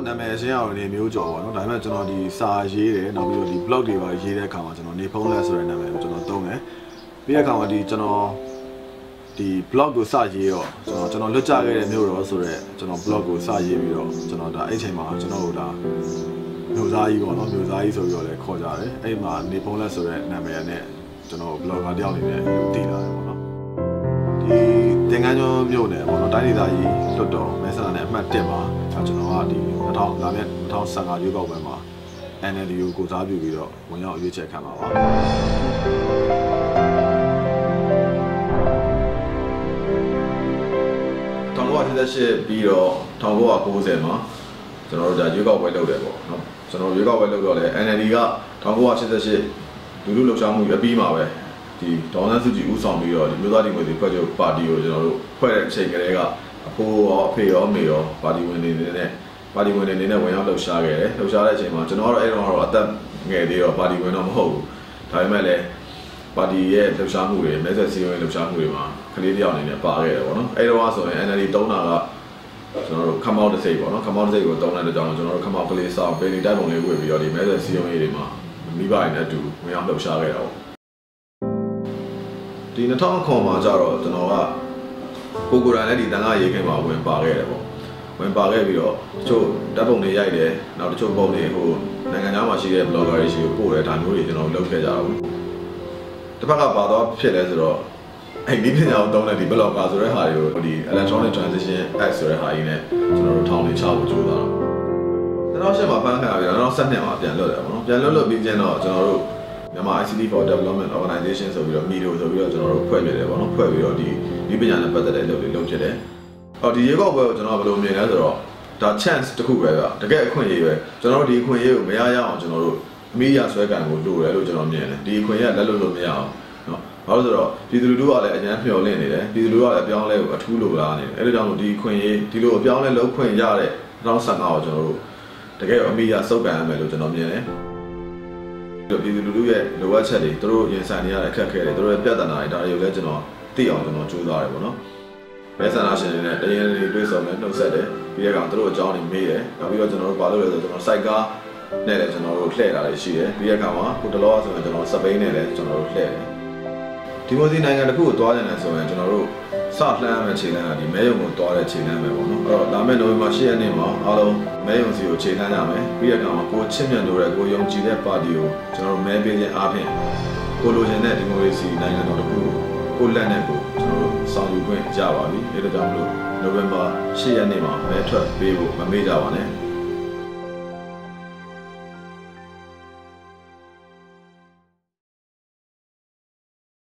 နာမည်ရှင်းအောင်နေမျိုးကြော်ပေါ့နော်ဒါပေမဲ့ကျွန်တော်ဒီစာရေးတယ်နောက်ပြီးတော့ဒီ blog တွေပါရေးတဲ့အခါမှာကျွန်တော်နေဖုန်းလက်ဆိုတဲ့နာမည်ကိုကျွန်တော်သုံးတယ်ပြီးတဲ့အခါမှာဒီကျွန်တော်ဒီ blog ကိုစရေးတော့ကျွန်တော်လွတ်ကြခဲ့တဲ့မျိုးတော့ဆိုတော့ကျွန်တော် blog ကိုစရေးပြီးတော့ကျွန်တော်ဒါအဲ့ချိန်မှာကျွန်တော်တို့ဒါမျိုးသားကြီးပေါ့နော်မျိုးသားကြီးဆိုပြီးတော့လည်းခေါ်ကြတယ်အဲ့မှာနေဖုန်းလက်ဆိုတဲ့နာမည်နဲ့ကျွန်တော် blogger တယောက်အနေနဲ့တည်လာတယ်ပေါ့နော်ဒီသင်္ကန်းကျွန်းမြို့နယ်ပေါ့နော်တိုင်းဒေသကြီးလွတ်တော်မဲဆန္ဒနယ်အမှတ်1မှာကျွန်တော်ကဒီ2015ရွေးကောက်ပွဲမှာ NLD ကိုစားပြုပြီးတော့ဝင်ရောက်ရွေးချယ်ခံပါပါ1988ပြီးတော့1990မှာကျွန်တော်တို့ဒါရွေးကောက်ပွဲလုပ်တယ်ပေါ့နော်ကျွန်တော်ရွေးကောက်ပွဲလုပ်တော့လေ NLD က1988လူလူလှုပ်ရှားမှုအပြီးမှာပဲဒီဒေါ်နန်းစုကြည်ဦးဆောင်ပြီးတော့ဒီမြို့သားဒီမိုကရေစီဖွဲ့ချုပ်ပါတီကိုကျွန်တော်တို့ဖွဲ့တဲ့အချိန်ကလေးကအဖိုးရောအဖေရောအမေရောပါတီဝင်တွေနဲ့ဝင်ရောက်လှုပ်ရှားခဲ့တယ်လှုပ်ရှားတဲ့အချိန်မှာကျွန်တော်ကတော့အဲ့တော့အသက်ငယ်သေးတော့ပါတီဝင်တော့မဟုတ်ဘူးဒါပေမဲ့လည်းပါတီရဲ့လှုပ်ရှားမှုတွေမဲဆွယ်စည်းရုံးရေးလှုပ်ရှားမှုတွေမှာကလေးတယောက်အနေနဲ့ပါခဲ့တယ်ပေါ့နော်အဲ့တော့ဆိုရင် NLD တုံးတာကကျွန်တော်တို့ခမောက်တစ်စိတ်ပေါ့နော်ခမောက်တစ်စိတ်ကိုတုံးလိုက်တဲ့ကြောင့်ကျွန်တော်တို့ခမောက်ကလေးစောင်းပေးနေတိုက်ပုံလေးဝေပြီးတော့ဒီမဲဆွယ်စည်းရုံးရေးတွေမှာမိဘတွေနဲ့အတူဝင်ရောက်လှုပ်ရှားခဲ့တာပေါ့ဒီ2009မှာကျတော့ကျွန်တော်ကကိုကိုရန်လည်းဒီတန်ခါရေးခင်မှာဝင်ပါခဲ့တယ်ပေါ့ဝင်ပါခဲ့ပြီးတော့တချို့တပ်ပုံတွေရိုက်တယ်နောက်တချို့ပုံတွေဟိုနိုင်ငံခြားမှာရှိတဲ့ blogger တွေရှိကိုပို့တယ်ဒါမျိုးတွေကျွန်တော်လုပ်ခဲ့ကြတာပေါ့တစ်ဖက်ကဘာတော့ဖြစ်လဲဆိုတော့အဲ့ဒီပညာကိုတုံးတဲ့ဒီ blogger ဆိုတဲ့ဟာတွေကိုဒီ electronic transition act ဆိုတဲ့ဟာကြီးနဲ့ကျွန်တော်တို့ထောင်လေးချဖို့ကြိုးစားတော့2008မှာဖန်ခံရပြီးတော့2012မှာပြန်လွတ်တယ်ပေါ့နော်ပြန်လွတ်ပြီးကျင်းတော့ကျွန်တော်တို့မြန်မာ ICT for Development Organization ဆိုပြီးတော့ MIDO ဆိုပြီးတော့ကျွန်တော်တို့ဖွဲ့ပြတယ်ပေါ့နော်ဖွဲ့ပြီးတော့ဒီပညာနဲ့ပတ်သက်တဲ့လုပ်တွေလုပ်ဖြစ်တယ်ဟောဒီရေကောက်ပွဲကိုကျွန်တော်ဘယ်လိုမြင်လဲဆိုတော့ဒါ chance တစ်ခုပဲဗျတကယ်အခွင့်အရေးပဲကျွန်တော်တို့ဒီအခွင့်အရေးကိုမရရအောင်ကျွန်တော်တို့အမိရဆွဲကံကိုလိုတယ်လို့ကျွန်တော်မြင်တယ်ဒီအခွင့်အရေးကလက်လွတ်လို့မရအောင်နော်ဘာလို့ဆိုတော့ပြည်သူလူထုကလည်းအញ្ញမ်းမျှော်လင့်နေတယ်ပြည်သူလူထုကလည်းအပြောင်းအလဲကိုအထူးလိုလားနေတယ်အဲ့ဒါကြောင့်မို့ဒီအခွင့်အရေးဒီလိုအပြောင်းအလဲလုပ်ခွင့်ရတဲ့2015ကိုကျွန်တော်တို့တကယ်အမိရစုပ်ကံရမယ်လို့ကျွန်တော်မြင်တယ်ပြည်သူလူထုရဲ့လိုအပ်ချက်တွေသူတို့ရင်ဆိုင်နေရတဲ့အခက်အခဲတွေသူတို့ရဲ့ပြဿနာတွေဒါတွေကိုလည်းကျွန်တော်သိအောင်ကျွန်တော်ကြိုးစားတယ်ပေါ့နော်မဲဆန္ဒရှင်တွေနဲ့တရင်တွေတွေ့ဆုံတယ်နှုတ်ဆက်တယ်ပြီးတဲ့ကောင်သူတို့အကြောင်းတွေမေးတယ်နောက်ပြီးတော့ကျွန်တော်တို့ဘာလုပ်လဲဆိုတော့ကျွန်တော်စိုက်ကားနဲ့လည်းကျွန်တော်တို့လှည့်တာတွေရှိတယ်ပြီးတဲ့ကောင်မှာဟိုတလောဆိုရင်ကျွန်တော်စပိန်နဲ့လည်းကျွန်တော်တို့လှည့်တယ်ဒီမိုစီနိုင်ငံတစ်ခုကိုတွားနေတယ်ဆိုရင်ကျွန်တော်တို့စလှမ်းရမယ့်ချိန်လမ်းကဒီမဲယုံကိုတွားတဲ့ချိန်လမ်းပဲပေါ့နော်အဲ့တော့လာမယ့်နိုဝင်ဘာ10ရက်နေ့မှာအားလုံးမဲယုံစီကိုချိန်လှမ်းရမယ်ပြီးတဲ့ကောင်မှာကိုချစ်မြတ်လို့တဲ့ကိုယုံကြည်တဲ့ပါတီကိုကျွန်တော်တို့မဲပေးခြင်းအားဖြင့်ကိုလိုချင်တဲ့ဒီမိုကရေစီနိုင်ငံတော်တစ်ခုကိုလက်နဲ့ကိုကျွန်တော်တို့ဆောင်ယူခွင့်ရပါပြီအဲဒါကြောင့်မလို့နိုဝင်ဘာ10ရက်နေ့မှာမဲထွက်ပေးဖို့မမေ့ကြပါနဲ့